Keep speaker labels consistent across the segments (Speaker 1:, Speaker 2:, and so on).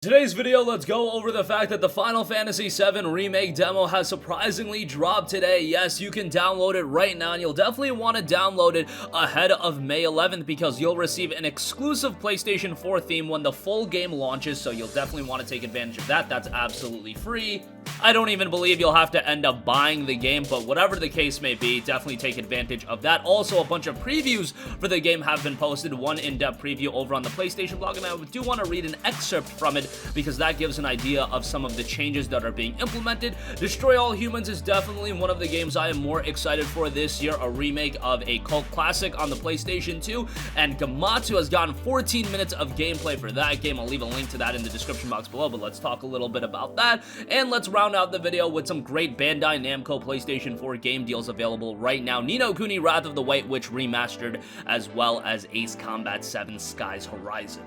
Speaker 1: Today's video, let's go over the fact that the Final Fantasy VII Remake demo has surprisingly dropped today. Yes, you can download it right now, and you'll definitely want to download it ahead of May 11th because you'll receive an exclusive PlayStation 4 theme when the full game launches, so you'll definitely want to take advantage of that. That's absolutely free. I don't even believe you'll have to end up buying the game, but whatever the case may be, definitely take advantage of that. Also, a bunch of previews for the game have been posted, one in-depth preview over on the PlayStation blog, and I do want to read an excerpt from it because that gives an idea of some of the changes that are being implemented. Destroy All Humans is definitely one of the games I am more excited for this year, a remake of a cult classic on the PlayStation 2, and Gematsu has gotten 14 minutes of gameplay for that game. I'll leave a link to that in the description box below, but let's talk a little bit about that, and let's round out the video with some great Bandai Namco PlayStation 4 game deals available right now. Ni no Kuni Wrath of the White Witch remastered, as well as Ace Combat 7 Skies Horizon.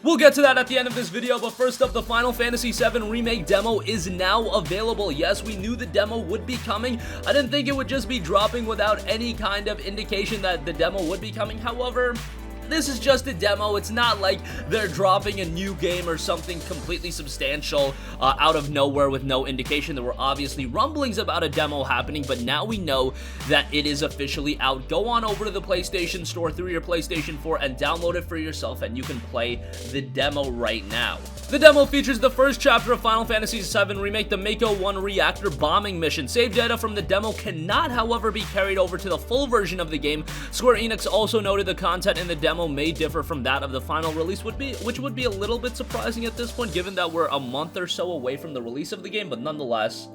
Speaker 1: We'll get to that at the end of this video, but first up, the Final Fantasy VII Remake demo is now available. Yes, we knew the demo would be coming. I didn't think it would just be dropping without any kind of indication that the demo would be coming. However, this is just a demo. It's not like they're dropping a new game or something completely substantial out of nowhere with no indication. There were obviously rumblings about a demo happening, but now we know that it is officially out. Go on over to the PlayStation Store through your PlayStation 4 and download it for yourself, and you can play the demo right now. The demo features the first chapter of Final Fantasy VII Remake, the Mako 1 reactor bombing mission. Save data from the demo cannot, however, be carried over to the full version of the game. Square Enix also noted the content in the demo may differ from that of the final release, which would be a little bit surprising at this point, given that we're a month or so away from the release of the game, but nonetheless,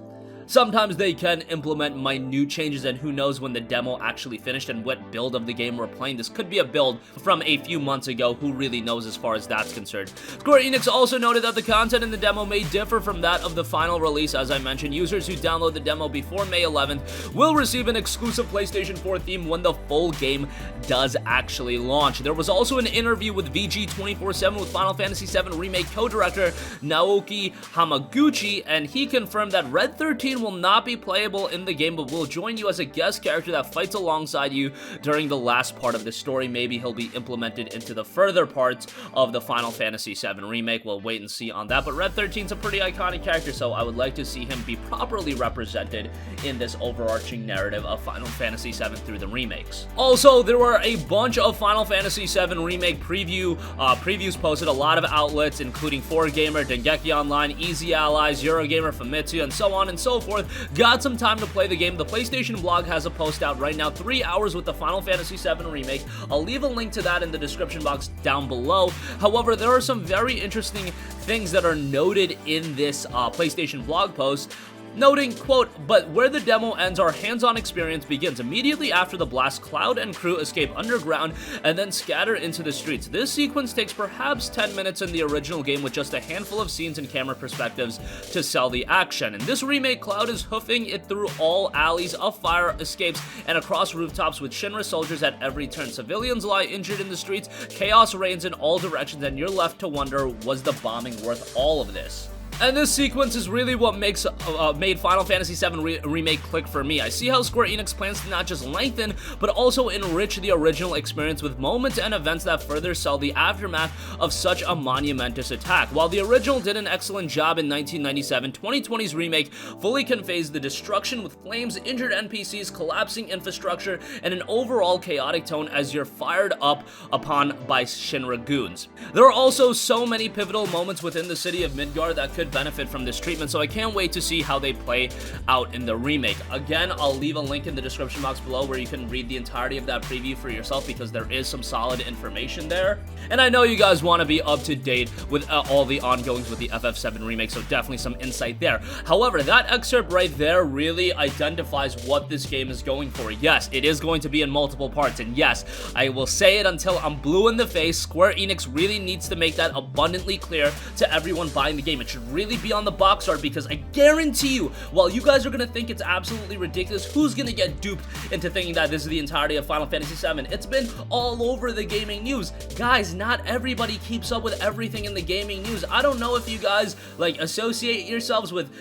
Speaker 1: sometimes they can implement minute changes, and who knows when the demo actually finished and what build of the game we're playing. This could be a build from a few months ago. Who really knows as far as that's concerned? Square Enix also noted that the content in the demo may differ from that of the final release. As I mentioned, users who download the demo before May 11th will receive an exclusive PlayStation 4 theme when the full game does actually launch. There was also an interview with VG247 with Final Fantasy VII Remake co-director Naoki Hamaguchi, and he confirmed that Red 13 will not be playable in the game, but will join you as a guest character that fights alongside you during the last part of the story. Maybe he'll be implemented into the further parts of the Final Fantasy VII Remake. We'll wait and see on that, but Red 13's a pretty iconic character, so I would like to see him be properly represented in this overarching narrative of Final Fantasy VII through the remakes. Also, there were a bunch of Final Fantasy VII Remake previews posted. A lot of outlets, including 4Gamer, Dengeki Online, Easy Allies, Eurogamer, Famitsu, and so on and so forth, got some time to play the game. The PlayStation blog has a post out right now, 3 hours with the Final Fantasy VII Remake. I'll leave a link to that in the description box down below. However, there are some very interesting things that are noted in this PlayStation blog post, noting, quote, "But where the demo ends, our hands-on experience begins. Immediately after the blast, Cloud and crew escape underground and then scatter into the streets. This sequence takes perhaps 10 minutes in the original game with just a handful of scenes and camera perspectives to sell the action. In this remake, Cloud is hoofing it through all alleys of fire escapes and across rooftops with Shinra soldiers at every turn. Civilians lie injured in the streets, chaos reigns in all directions, and you're left to wonder, was the bombing worth all of this?" And this sequence is really what made Final Fantasy VII Remake click for me. I see how Square Enix plans to not just lengthen, but also enrich the original experience with moments and events that further sell the aftermath of such a monumentous attack. While the original did an excellent job in 1997, 2020's remake fully conveys the destruction with flames, injured NPCs, collapsing infrastructure, and an overall chaotic tone as you're fired up upon by Shinra goons. There are also so many pivotal moments within the city of Midgar that could benefit from this treatment, so I can't wait to see how they play out in the remake. Again, I'll leave a link in the description box below where you can read the entirety of that preview for yourself because there is some solid information there. And I know you guys want to be up to date with all the ongoings with the FF7 remake, so definitely some insight there. However, that excerpt right there really identifies what this game is going for. Yes, it is going to be in multiple parts, and yes, I will say it until I'm blue in the face, Square Enix really needs to make that abundantly clear to everyone buying the game. It should really be on the box art, because I guarantee you, while you guys are going to think it's absolutely ridiculous, who's going to get duped into thinking that this is the entirety of Final Fantasy VII? It's been all over the gaming news. Guys, not everybody keeps up with everything in the gaming news. I don't know if you guys like associate yourselves with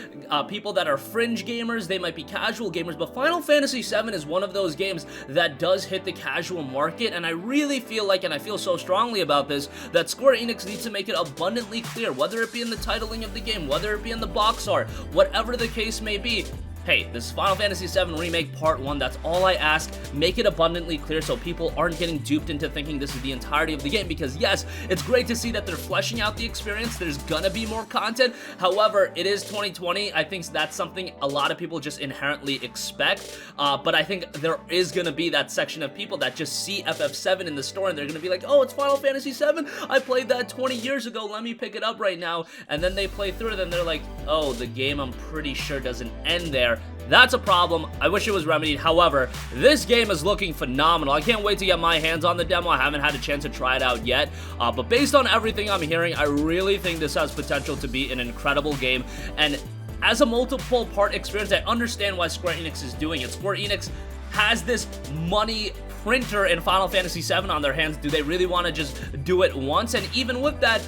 Speaker 1: people that are fringe gamers. They might be casual gamers, but Final Fantasy VII is one of those games that does hit the casual market, and I really feel like, and I feel so strongly about this, that Square Enix needs to make it abundantly clear, whether it be in the titling of the game, whether it be in the box art, whatever the case may be. Hey, this is Final Fantasy VII Remake Part 1, that's all I ask. Make it abundantly clear so people aren't getting duped into thinking this is the entirety of the game, because yes, it's great to see that they're fleshing out the experience, there's gonna be more content. However, it is 2020, I think that's something a lot of people just inherently expect, but I think there is gonna be that section of people that just see FF7 in the store and they're gonna be like, oh, it's Final Fantasy VII, I played that 20 years ago, let me pick it up right now, and then they play through it and they're like, oh, the game I'm pretty sure doesn't end there. That's a problem. I wish it was remedied. However, this game is looking phenomenal. I can't wait to get my hands on the demo. I haven't had a chance to try it out yet, but based on everything I'm hearing, I really think this has potential to be an incredible game. And as a multiple part experience, I understand why Square Enix is doing it. Square Enix has this money printer in Final Fantasy VII on their hands. Do they really want to just do it once? And even with that,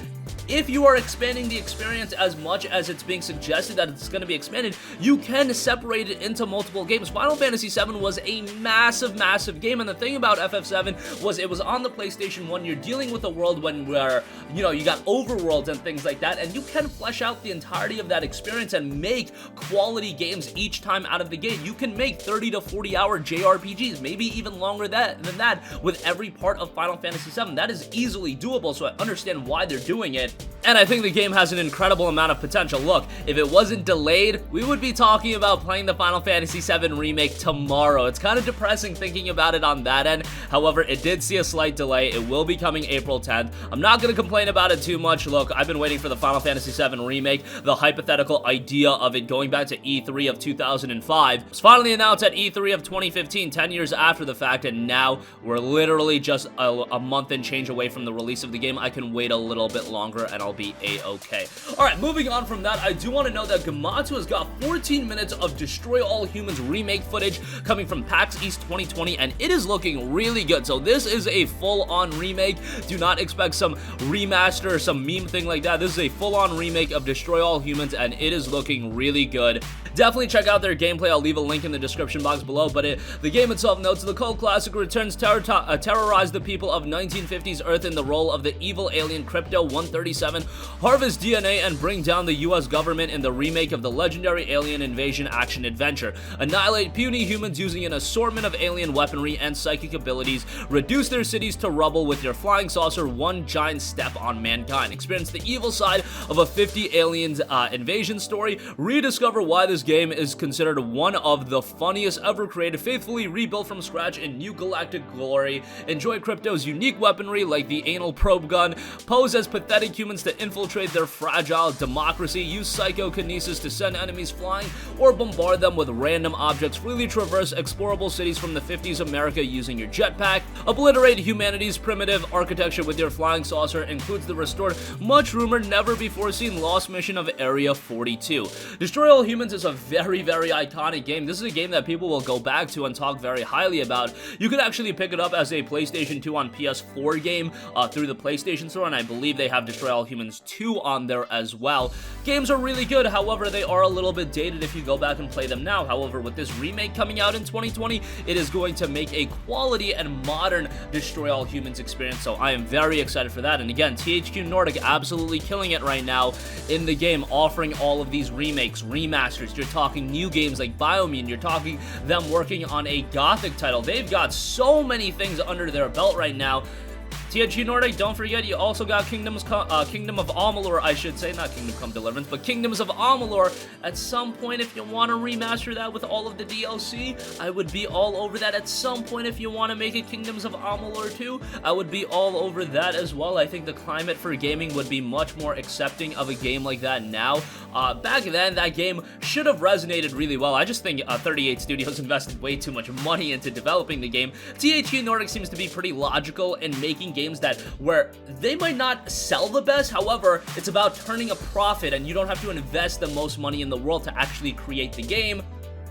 Speaker 1: if you are expanding the experience as much as it's being suggested that it's going to be expanded, you can separate it into multiple games. Final Fantasy VII was a massive, massive game, and the thing about FF7 was it was on the PlayStation 1. You're dealing with a world where, you know, you got overworlds and things like that, and you can flesh out the entirety of that experience and make quality games each time out of the gate. You can make 30 to 40 hour JRPGs, maybe even longer than that, with every part of Final Fantasy VII. That is easily doable, so I understand why they're doing it. And I think the game has an incredible amount of potential. Look, if it wasn't delayed, we would be talking about playing the Final Fantasy VII Remake tomorrow. It's kind of depressing thinking about it on that end. However, it did see a slight delay. It will be coming April 10th. I'm not going to complain about it too much. Look, I've been waiting for the Final Fantasy VII Remake. The hypothetical idea of it going back to E3 of 2005 was finally announced at E3 of 2015, 10 years after the fact, and now we're literally just a month and change away from the release of the game. I can wait a little bit longer and I'll be a-okay. Alright, moving on from that, I do want to know that Gematsu has got 14 minutes of Destroy All Humans remake footage coming from PAX East 2020, and it is looking really good. So this is a full-on remake. Do not expect some remaster or some meme thing like that. This is a full-on remake of Destroy All Humans, and it is looking really good. Definitely check out their gameplay. I'll leave a link in the description box below, but the game itself notes the cult classic returns terrorize the people of 1950s Earth in the role of the evil alien Crypto 137, harvest DNA and bring down the US government in the remake of the legendary Alien Invasion action adventure. Annihilate puny humans using an assortment of alien weaponry and psychic abilities. Reduce their cities to rubble with your flying saucer, one giant step on mankind. Experience the evil side of a 50 aliens invasion story. Rediscover why this game is considered one of the funniest ever created, faithfully rebuilt from scratch in new galactic glory. Enjoy Crypto's unique weaponry like the anal probe gun. Pose as pathetic humans to infiltrate their fragile democracy. Use psychokinesis to send enemies flying or bombard them with random objects. Freely traverse explorable cities from the 50s America using your jetpack. Obliterate humanity's primitive architecture with your flying saucer. Includes the restored, much rumored, never before seen lost mission of Area 42. Destroy All Humans is a very, very iconic game. This is a game that people will go back to and talk very highly about. You could actually pick it up as a PlayStation 2 on PS4 game through the PlayStation Store, and I believe they have Destroy All Humans 2 on there as well. Games are really good, however, they are a little bit dated if you go back and play them now. However, with this remake coming out in 2020, it is going to make a quality and modern Destroy All Humans experience, so I am very excited for that. And again, THQ Nordic absolutely killing it right now in the game, offering all of these remakes, remasters. You're talking new games like Biomutant, you're talking them working on a Gothic title. They've got so many things under their belt right now. THQ Nordic, don't forget, you also got Kingdom of Amalur, I should say, not Kingdom Come Deliverance, but Kingdoms of Amalur. At some point, if you want to remaster that with all of the DLC, I would be all over that. At some point, if you want to make it Kingdoms of Amalur 2, I would be all over that as well. I think the climate for gaming would be much more accepting of a game like that now. Back then, that game should have resonated really well. I just think 38 Studios invested way too much money into developing the game. THQ Nordic seems to be pretty logical in making games games that where they might not sell the best, however, it's about turning a profit and you don't have to invest the most money in the world to actually create the game.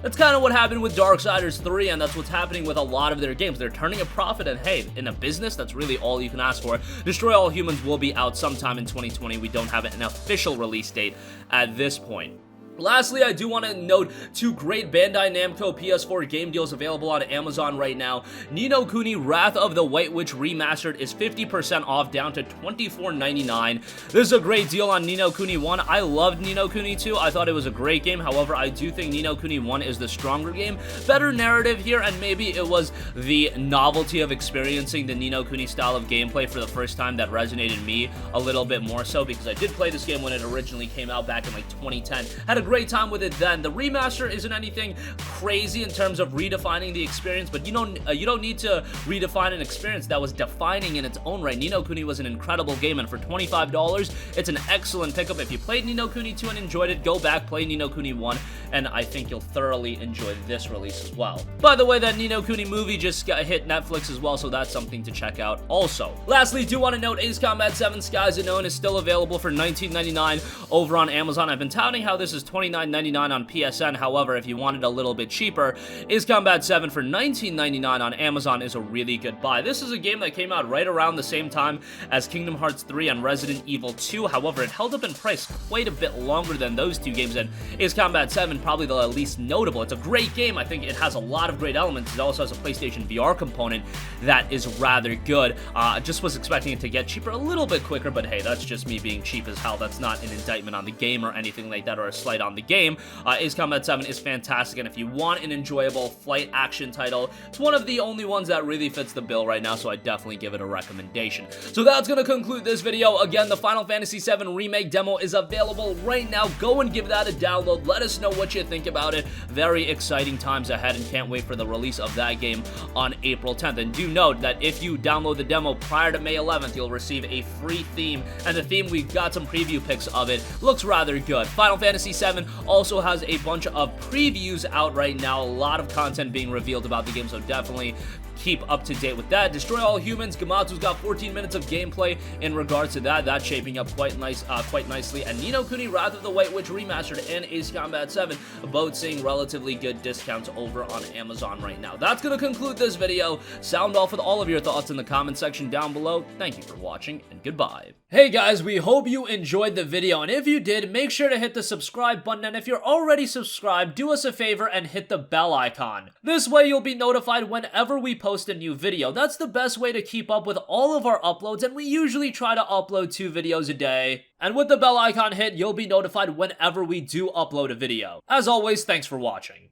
Speaker 1: That's kind of what happened with Darksiders 3, and that's what's happening with a lot of their games. They're turning a profit, and hey, in a business, that's really all you can ask for. Destroy All Humans will be out sometime in 2020. We don't have an official release date at this point. Lastly, I do want to note two great Bandai Namco PS4 game deals available on Amazon right now. Ni no Kuni Wrath of the White Witch Remastered is 50% off, down to $24.99. This is a great deal on Ni no Kuni 1. I loved Ni no Kuni 2. I thought it was a great game. However, I do think Ni no Kuni 1 is the stronger game. Better narrative here, and maybe it was the novelty of experiencing the Ni no Kuni style of gameplay for the first time that resonated me a little bit more so, because I did play this game when it originally came out back in like 2010. Had a great time with it then. The remaster isn't anything crazy in terms of redefining the experience, but you don't need to redefine an experience that was defining in its own right. Ni no Kuni was an incredible game, and for $25, it's an excellent pickup. If you played Ni no Kuni 2 and enjoyed it, go back, play Ni no Kuni 1, and I think you'll thoroughly enjoy this release as well. By the way, that Ni no Kuni movie just hit Netflix as well, so that's something to check out also. Lastly, do want to note Ace Combat 7 Skies Unknown is still available for $19.99 over on Amazon. I've been touting how this is $29.99 on PSN. However, if you want it a little bit cheaper, Ace Combat 7 for $19.99 on Amazon is a really good buy. This is a game that came out right around the same time as Kingdom Hearts 3 and Resident Evil 2. However, it held up in price quite a bit longer than those two games, and Ace Combat 7 probably the least notable. It's a great game. I think it has a lot of great elements. It also has a PlayStation VR component that is rather good. Just was expecting it to get cheaper a little bit quicker, but hey, that's just me being cheap as hell. That's not an indictment on the game or anything like that, or a slight on the game. Ace Combat 7 is fantastic, and if you want an enjoyable flight action title, it's one of the only ones that really fits the bill right now, so I definitely give it a recommendation. So that's going to conclude this video. Again, the Final Fantasy VII Remake demo is available right now. Go and give that a download. Let us know what you think about it. Very exciting times ahead, and can't wait for the release of that game on April 10th. And do note that if you download the demo prior to May 11th, you'll receive a free theme, and the theme, we've got some preview pics of it. Looks rather good. Final Fantasy VII also has a bunch of previews out right now. A lot of content being revealed about the game, so definitely keep up to date with that. Destroy All Humans, Gamatsu's got 14 minutes of gameplay in regards to that. That's shaping up quite nicely. And Ni no Kuni Wrath of the White Witch Remastered and Ace Combat 7, both seeing relatively good discounts over on Amazon right now. That's going to conclude this video. Sound off with all of your thoughts in the comment section down below. Thank you for watching, and goodbye. Hey guys, we hope you enjoyed the video, and if you did, make sure to hit the subscribe button, and if you're already subscribed, do us a favor and hit the bell icon. This way you'll be notified whenever we post a new video. That's the best way to keep up with all of our uploads, and we usually try to upload 2 videos a day. And with the bell icon hit, you'll be notified whenever we do upload a video. As always, thanks for watching.